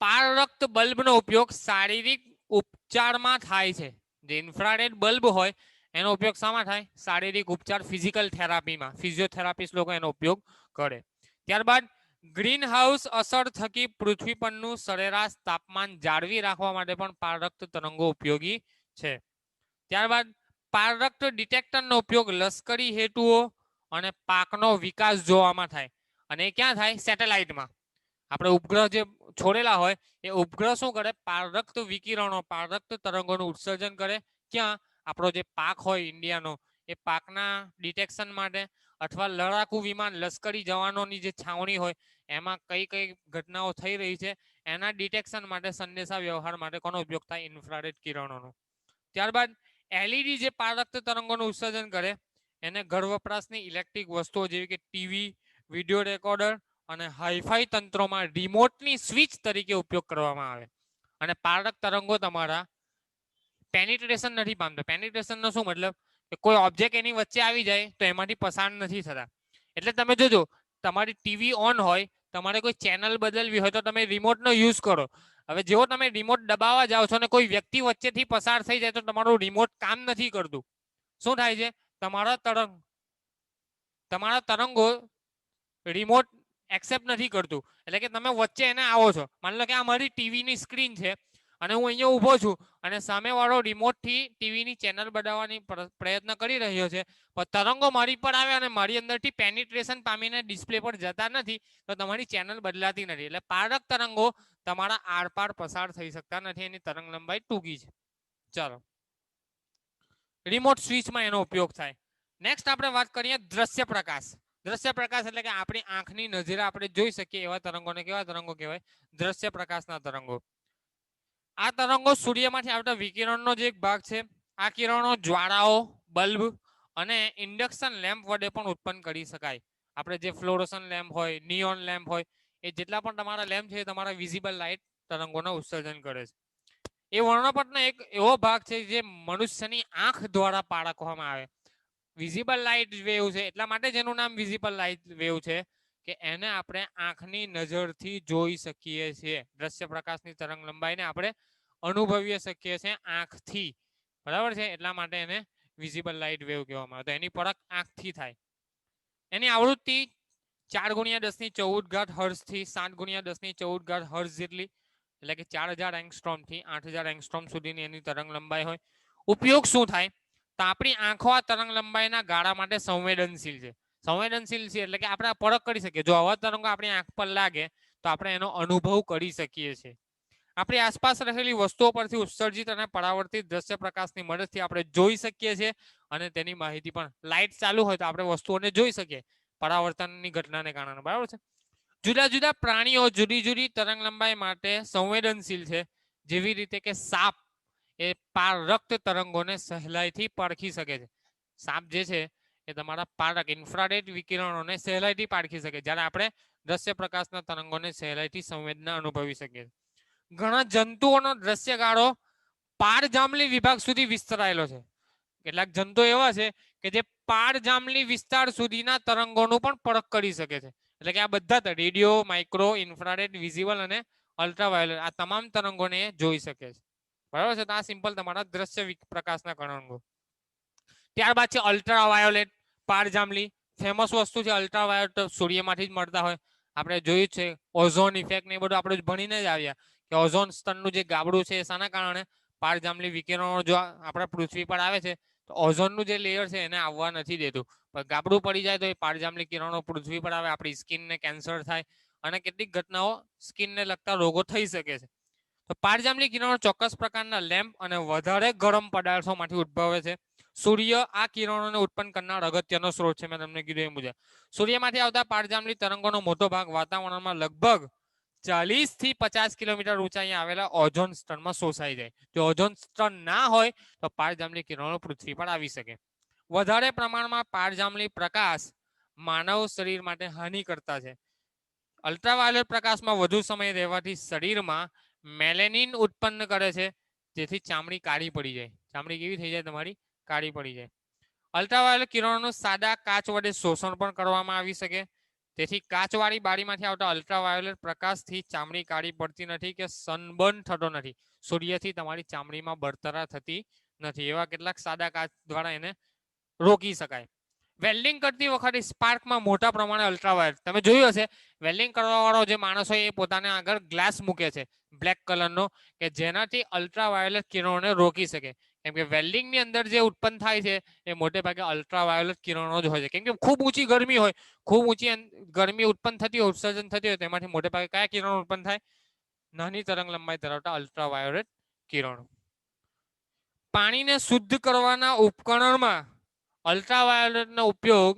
પારરક્ત બલ્બનો ઉપયોગ શારીરિક ઉપચારમાં થાય છે. જે ઇન્ફ્રારેડ બલ્બ હોય એનો ઉપયોગ શામાં થાય? શારીરિક ઉપચાર, ફિઝિકલ થેરાપીમાં. ફિઝિયોથેરાપિસ્ટ લોકો એનો ઉપયોગ કરે. ત્યારબાદ ગ્રીન હાઉસ અસર થકી પૃથ્વી પરનું સરેરાશ તાપમાન જાળવી રાખવા માટે પણ પારરક્ત તરંગો ઉપયોગી છે. ત્યારબાદ પારરક્ત ડિટેક્ટરનો ઉપયોગ લશ્કરી હેતુઓ અને પાકનો વિકાસ જોવામાં થાય. અને ક્યાં થાય? સેટેલાઇટમાં. આપણે ઉપગ્રહ જે છોડેલા હોય એ ઉપગ્રહ શું કરે? પારરક્ત વિકિરણો, પારરક્ત તરંગોનું ઉત્સર્જન કરે. ક્યાં? આપણો જે પાક હોય ઇન્ડિયાનો, એ પાકના ડિટેક્શન માટે, અથવા લડાકુ વિમાન, લશ્કરી જવાનોની જે છાવણી હોય એમાં કઈ કઈ ઘટનાઓ થઈ રહી છે એના ડિટેક્શન માટે, સંદેશા વ્યવહાર માટે કોનો ઉપયોગ થાય? ઇન્ફ્રારેડ કિરણોનો. ત્યારબાદ એલઈડી જે પારરક્ત તરંગોનું ઉત્સર્જન કરે એને ઘર વપરાશની ઇલેક્ટ્રિક વસ્તુઓ જેવી કે ટીવી, વિડીયો રેકોર્ડર અને હાઈફાઈ તંત્રોમાં રિમોટની સ્વિચ તરીકે ઉપયોગ કરવામાં આવે. અને પારક તરંગો તમારા પેનિટ્રેશન નથી પામતા. પેનિટ્રેશનનો શું મતલબ કે કોઈ ઓબ્જેક્ટ એની વચ્ચે આવી જાય તો એમાંથી પસાર નથી થતા. એટલે તમે જોજો તમારી ટીવી ઓન હોય, તમારે કોઈ ચેનલ બદલવી હોય તો તમે રિમોટનો યુઝ કરો. હવે જેવો તમે રિમોટ દબાવવા જાઓ છો ને કોઈ વ્યક્તિ વચ્ચેથી પસાર થઈ જાય તો તમારું રિમોટ કામ નથી કરતું. શું થાય છે? તમારા તરંગો રિમોટ એક્સેપ્ટ નથી કરતું. એટલે કે તમે વચ્ચે એને આવો છો. માની લો કે આ મારી ટીવીની સ્ક્રીન છે અને હું અહીંયા ઊભો છું અને સામેવાળો રિમોટથી ટીવીની ચેનલ બદલવાની પ્રયત્ન કરી રહ્યો છે, પણ તરંગો મારી પર આવે અને મારી અંદરથી પેનિટ્રેશન પામીને ડિસ્પ્લે પર જતા નથી, તો તમારી ચેનલ બદલાતી નથી. એટલે પારક તરંગો તમારા આરપાર પસાર થઈ શકતા નથી. એની તરંગ લંબાઈ ટૂંકી છે. ચાલો, રિમોટ સ્વિચમાં એનો ઉપયોગ થાય. નેક્સ્ટ આપણે વાત કરીએ દ્રશ્ય પ્રકાશ. દ્રશ્ય પ્રકાશ એટલે કે આપણી આંખની નજરે આપણે જોઈ શકીએ એવા તરંગોને કેવા તરંગો કહેવાય? દ્રશ્ય પ્રકાશના તરંગો. આ તરંગો સૂર્યમાંથી આવતા વિકિરણનો જ એક ભાગ છે. આ કિરણો જ્વાળાઓ, બલ્બ અને ઇન્ડક્શન લેમ્પ વડે પણ ઉત્પન્ન કરી શકાય. આપણે જે ફ્લોરોસન લેમ્પ હોય, નિયોન લેમ્પ હોય, એ જેટલા પણ તમારા લેમ્પ છે એ તમારા વિઝિબલ લાઇટ તરંગોનું ઉત્સર્જન કરે છે. એ વર્ણપટનો એક એવો ભાગ છે જે મનુષ્યની આંખ દ્વારા પારખવામાં આવે. વિઝિબલ લાઇટ વેવ છે એટલા માટે જ એનું નામ વિઝિબલ લાઇટ વેવ છે કે એને આપણે આંખની નજરથી જોઈ શકીએ છીએ. દ્રશ્ય પ્રકાશની તરંગ લંબાઈને આપણે અનુભવી શકીએ છીએ આંખથી. બરાબર છે? એટલા માટે એને વિઝિબલ લાઇટ વેવ કહેવામાં આવે. તો એની પરખ આંખથી થાય. એની આવૃત્તિ 4×10⁻14 હર્ટ્ઝથી 7×10⁻14 હર્ટ્ઝ જેટલી, એટલે કે 4000 એંગસ્ટ્રોમ થી 8000 એંગસ્ટ્રોમ સુધીની એની તરંગ લંબાઈ હોય. ઉપયોગ શું થાય? તો આપણી આંખો આ તરંગ લંબાઈના ગાળા માટે સંવેદનશીલ છે. સંવેદનશીલ છે એટલે કે આપણે પરખ કરી શકીએ. જો આવા તરંગો આપણી આંખ પર લાગે તો આપણે એનો અનુભવ કરી શકીએ છીએ. આપણી આસપાસ રહેલી વસ્તુઓ પરથી ઉત્સર્જિત અને પરાવર્તિત દ્રશ્ય પ્રકાશની મદદથી આપણે જોઈ શકીએ છીએ અને તેની માહિતી પણ. લાઇટ ચાલુ હોય તો આપણે વસ્તુઓને જોઈ શકીએ પરાવર્તનની ઘટનાને કારણે. બરાબર છે? જુદા જુદા પ્રાણીઓ જુદી જુદી તરંગ લંબાઈ માટે સંવેદનશીલ છે. જેવી રીતે કે સાપ એ રક્ત તરંગોને સહેલાઈથી પારખી શકે છે. સાપ જે છે એ તમારા પારક ઇન્ફ્રારેડ વિકિરણોને સહેલાઈથી પારખી શકે, જ્યારે આપણે દ્રશ્ય પ્રકાશના તરંગોને સહેલાઈથી સંવેદના અનુભવી શકીએ. ઘણા જંતુઓનો દ્રશ્ય ગાળો પારજાંબલી વિભાગ સુધી વિસ્તરાયેલો છે. કેટલાક જંતુઓ એવા છે કે જે પારજાંબલી વિસ્તાર સુધીના તરંગોનું પણ પરખ કરી શકે છે. એટલે કે આ બધા રેડિયો, માઇક્રો, ઇન્ફ્રારેડ, વિઝિબલ અને અલ્ટ્રાવાયોલેટ આ તમામ તરંગોને જોઈ શકે છે. બરાબર છે? તો આ સિમ્પલ તમારા દ્રશ્ય પ્રકાશના તરંગો. ત્યારબાદ છે અલ્ટ્રાવાયોલેટ, પારજાંબલી. ફેમસ વસ્તુ છે અલ્ટ્રાવાયોલેટ, સૂર્યમાંથી જ મળતા હોય. આપણે જોયું છે ઓઝોન ઇફેક્ટ ને એ બધું આપણે ભણીને જ આવ્યા કે ઓઝોન સ્તરનું જે ગાબડું છે એ શાના કારણે? પારજાંબલી વિકિરણો જો આપણા પૃથ્વી પર આવે છે તો ઓઝોનનું જે લેયર છે એને આવવા નથી દેતું. પણ ગાબડું પડી જાય તો એ પારજાંબલી કિરણો પૃથ્વી પર આવે, આપણી સ્કિનને કેન્સર થાય અને કેટલીક ઘટનાઓ સ્કિનને લગતા રોગો થઈ શકે છે. તો પારજાંબલી કિરણો ચોક્કસ પ્રકારના લેમ્પ અને વધારે ગરમ પદાર્થોમાંથી ઉદ્ભવે છે. સૂર્ય આ કિરણોને ઉત્પન્ન કરનાર અગત્યનો સ્ત્રોત છે. મેં તમને કીધું એ મુજબ સૂર્યમાંથી આવતા પારજાંબલી તરંગોનો મોટો ભાગ વાતાવરણમાં લગભગ 40 થી 50 કિલોમીટર ઊંચાઈએ આવેલા ઓઝોન સ્તરમાં શોષાઈ જાય. જો ઓઝોન સ્તર ના હોય તો પારજાંબલી કિરણો પૃથ્વી પર આવી શકે. વધારે પ્રમાણમાં પારજાંબલી પ્રકાશ માનવ શરીર માટે હાનિકર્તા છે. અલ્ટ્રાવાયોલેટ પ્રકાશમાં વધુ સમય રહેવાથી શરીરમાં મેલેનિન ઉત્પન્ન કરે છે, જેથી ચામડી કાળી પડી જાય. ચામડી કેવી થઈ જાય? તમારી કાળી પડી જાય. અલ્ટ્રાવાયોલેટ કિરણોનું સાદા કાચ વડે શોષણ પણ કરવામાં આવી શકે. તેથી કાચવાળી બારીમાંથી આવતા અલ્ટ્રાવાયોલેટ પ્રકાશથી ચામડી કાળી પડતી નથી કે સનબર્ન થતો નથી. સૂર્યથી તમારી ચામડીમાં બળતરા થતી નથી. એવા કેટલાક સાદા કાચ દ્વારા એને રોકી શકાય. વેલ્ડિંગ કરતી વખતે સ્પાર્કમાં મોટા પ્રમાણે અલ્ટ્રાવાયોલેટ, તમે જોયું હશે વેલ્ડિંગ કરવા વાળો જે માણસ હોય એ પોતાને આગળ ગ્લાસ મૂકે છે બ્લેક કલરનો, કે જેનાથી અલ્ટ્રાવાયોલેટ કિરણોને રોકી શકે. કેમ કે વેલ્ડિંગની અંદર જે ઉત્પન્ન થાય છે એ મોટે ભાગે અલ્ટ્રાવાયોલેટ કિરણો જ હોય છે. કેમ કે ખૂબ ઊંચી ગરમી હોય, ખૂબ ઊંચી ગરમી ઉત્પન્ન થતી હોય, ઉત્સર્જન થતી હોય, તેમાંથી મોટે ભાગે કયા કિરણો ઉત્પન્ન થાય? નાની તરંગ લંબાઈ ધરાવતા અલ્ટ્રાવાયોલેટ કિરણો. પાણીને શુદ્ધ કરવાના ઉપકરણમાં અલ્ટ્રાવાયોલેટનો ઉપયોગ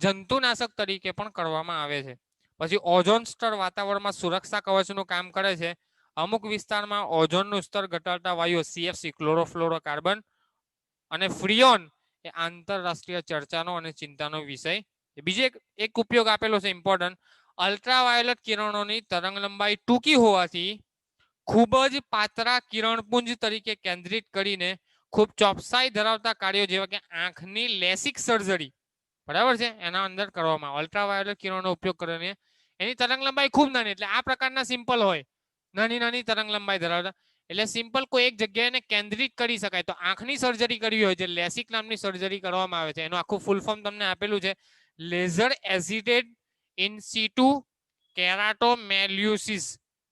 જંતુનાશક તરીકે પણ કરવામાં આવે છે. પછી ઓઝોન સ્તર વાતાવરણમાં સુરક્ષા કવચનું કામ કરે છે. અમુક વિસ્તારમાં ઓઝોનનું સ્તર ઘટાડતા વાયુઓ CFC, ક્લોરોફ્લોરોકાર્બન અને ફ્રિયોન એ આંતરરાષ્ટ્રીય ચર્ચાનો અને ચિંતાનો વિષય. બીજો એક ઉપયોગ આપેલો છે ઇમ્પોર્ટન્ટ, અલ્ટ્રાવાયોલેટ કિરણોની તરંગ લંબાઈ ટૂંકી હોવાથી ખૂબ જ પાતળા કિરણપુંજ તરીકે કેન્દ્રિત કરીને ખૂબ ચોકસાઈ ધરાવતા કાર્યો જેવા કે આંખની લેસિક સર્જરી, બરાબર છે, એના અંદર કરવામાં આવે. અલ્ટ્રાવાયોલેટ કિરણનો ઉપયોગ કરીને એની તરંગ લંબાઈ ખૂબ નાની, એટલે આ પ્રકારના સિમ્પલ હોય, નાની નાની તરંગ લંબાઈ ધરાવતા, એટલે સિમ્પલ કોઈ એક જગ્યાએ કેન્દ્રિત કરી શકાય. તો આંખની સર્જરી કરવી હોય છે, લેસિક નામની સર્જરી કરવામાં આવે છે. એનું આખું ફૂલ ફોર્મ તમને આપેલું છે, લેઝર એસિટેડ ઇન સિટુ કેરાટોમેલ્યુસિસ,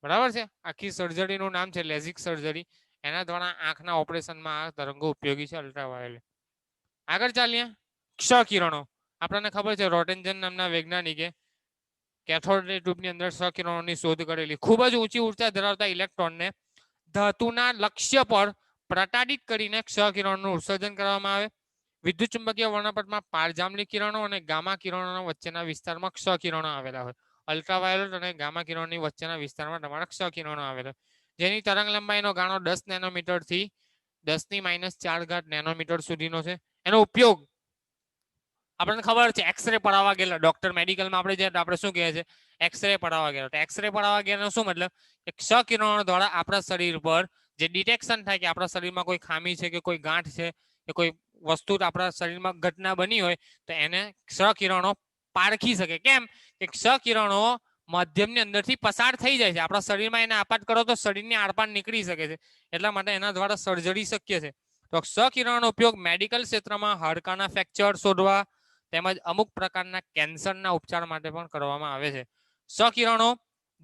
બરાબર છે. આખી સર્જરીનું નામ છે લેઝિક સર્જરી. એના દ્વારા આંખના ઓપરેશનમાં આ તરંગો ઉપયોગી છે, અલ્ટ્રાવાયોલેટ. આગળ ચાલીએ, ક્ષ કિરણો. આપણને ખબર છે રોટેન્જન નામના વૈજ્ઞાનિકે કેથોડ રે ટ્યુબની અંદર ક્ષ કિરણોની શોધ કરેલી. ખૂબ જ ઊંચી ઉર્જા ધરાવતા ઇલેક્ટ્રોનને ધાતુના લક્ષ્ય પર પ્રતાડિત કરીને ક્ષ કિરણોનું ઉત્સર્જન કરવામાં આવે. વિદ્યુત ચુંબકીય વર્ણપટમાં પારજાંબલી કિરણો અને ગામા કિરણોના વચ્ચેના વિસ્તારમાં ક્ષ કિરણો આવેલા હોય. અલ્ટ્રાવાયોલેટ અને ગામા કિરણોની વચ્ચેના વિસ્તારમાં તમારા ક્ષ કિરણો આવેલા, જેની તરંગ લંબાઈનો ગાળો 10 નેનોમીટર થી 10⁻⁴ નેનોમીટર સુધીનો છે. એનો ઉપયોગ આપણને ખબર છે, એક્સરે પડાવવા ગયેલા ડોક્ટર મેડિકલમાં આપણે જઈએ તો આપણે શું કહે છે, એક્સરે પડાવવા ગયેલો. તો એક્સરે પડાવવા ગયેલો શું મતલબ કે ક્ષ કિરણો દ્વારા આપણા શરીર પર જે ડિટેક્શન થાય કે આપણા શરીરમાં કોઈ ખામી છે કે કોઈ ગાંઠ છે કે કોઈ વસ્તુ આપણા શરીરમાં ઘટના બની હોય તો એને ક્ષ કિરણો પારખી શકે. કેમ કે ક્ષ કિરણો માધ્યમની અંદરથી પસાર થઈ જાય છે. આપણા શરીરમાં એને આપાત કરો તો શરીરની આરપાર નીકળી શકે છે, એટલા માટે એના દ્વારા સર્જરી શક્ય છે. તો ક્ષ કિરણનો ઉપયોગ મેડિકલ ક્ષેત્રમાં હાડકાના ફ્રેક્ચર શોધવા તેમજ અમુક પ્રકારના કેન્સરના ઉપચાર માટે પણ કરવામાં આવે છે. ક્ષ કિરણો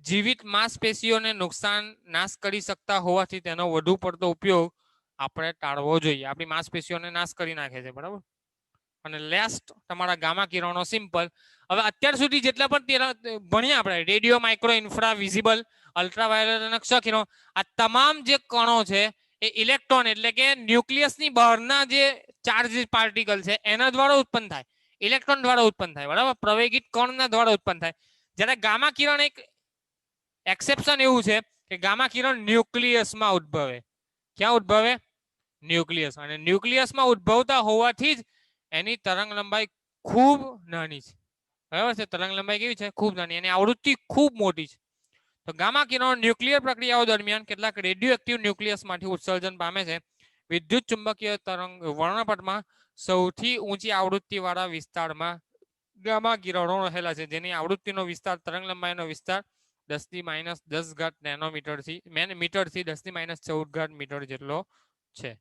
જીવિત માંસપેશીઓને નુકસાન નાશ કરી શકતા હોવાથી તેનો વધુ પડતો ઉપયોગ આપણે ટાળવો જોઈએ. આપણી માંસપેશીઓને નાશ કરી નાખે છે, બરાબર. અને લેસ્ટ તમારા ગામા કિરણો સિમ્પલ. હવે અત્યાર સુધી જેટલા પણ ભણ્યા આપણે radio, micro, infra, visible, ultraviolet અને ક્ષ કિરણો, આ તમામ જે કણો છે એ ઇલેક્ટ્રોન એટલે કે ન્યુક્લિયસની બહારના જે ચાર્જ પાર્ટિકલ છે એના દ્વારા ઉત્પન્ન થાય, ઇલેક્ટ્રોન દ્વારા ઉત્પન્ન થાય, બરાબર. પ્રવેગિત કણના દ્વારા ઉત્પન્ન થાય. જ્યારે ગામા કિરણ એક એક્સેપ્શન એવું છે કે ગામા કિરણ ન્યુક્લિયસમાં ઉદ્ભવે. ક્યાં ઉદ્ભવે? ન્યુક્લિયસ. અને ન્યુક્લિયસમાં ઉદ્ભવતા હોવાથી જ એની તરંગ લંબાઈ ખૂબ નાની છે, બરાબર છે. તરંગ લંબાઈ કેવી છે? ખૂબ નાની. એની આવૃત્તિ ખૂબ મોટી છે. તો ગામા કિરણો ન્યુક્લિયર પ્રક્રિયાઓ દરમિયાન કેટલાક રેડિયો એક્ટિવ ન્યુક્લિયસમાંથી ઉત્સર્જન પામે છે. વિદ્યુત ચુંબકીય તરંગ વર્ણપટમાં સૌથી ઊંચી આવૃત્તિવાળા વિસ્તારમાં ગામા કિરણો રહેલા છે, જેની આવૃત્તિનો વિસ્તાર, તરંગ લંબાઈનો વિસ્તાર 10⁻⁻10 નેનોમીટરથી મીટરથી 10⁻14 મીટર જેટલો છે.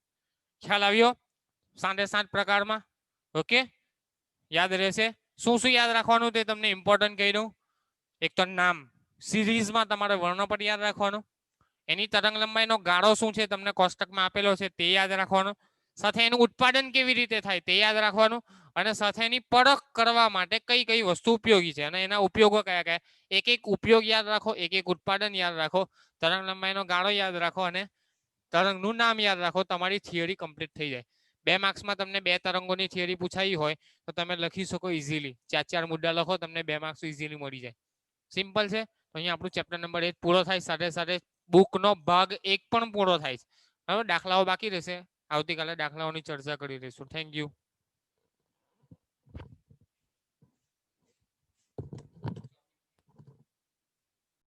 ખ્યાલ આવ્યો? 7 પ્રકારમાં. ઓકે, યાદ રહેશે. શું શું યાદ રાખવાનું તે તમને ઇમ્પોર્ટન્ટ કહી દઉં. એક તો નામ, સિરીઝમાં તમારે વર્ણપટ યાદ રાખવાનું. એની તરંગ લંબાઈનો ગાળો શું છે તમને કોષ્ટકમાં આપેલો છે તે યાદ રાખવાનો. સાથે એનું ઉત્પાદન કેવી રીતે થાય તે યાદ રાખવાનું. અને સાથે એની પરખ કરવા માટે કઈ કઈ વસ્તુ ઉપયોગી છે અને એના ઉપયોગો કયા કયા, એક એક ઉપયોગ યાદ રાખો, એક એક ઉત્પાદન યાદ રાખો, તરંગ લંબાઈનો ગાળો યાદ રાખો અને તરંગનું નામ યાદ રાખો. તમારી થિયરી કમ્પ્લીટ થઈ જાય. 2 માર્ક્સમાં તમને 2 તરંગોની થિયરી પૂછાઈ હોય તો તમે લખી શકો ઇઝીલી. 4 મુદ્દા લખો, તમને 2 માર્ક્સ ઇઝીલી મળી જાય. સિમ્પલ છે. તો અહીંયા આપણું ચેપ્ટર નંબર 8 પૂરો થાય. સાથે સાથે બુકનો ભાગ 1 પણ પૂરો થાય છે. હવે દાખલાઓ બાકી રહેશે. આવતીકાલે દાખલાઓની ચર્ચા કરી લઈશું. Thank you.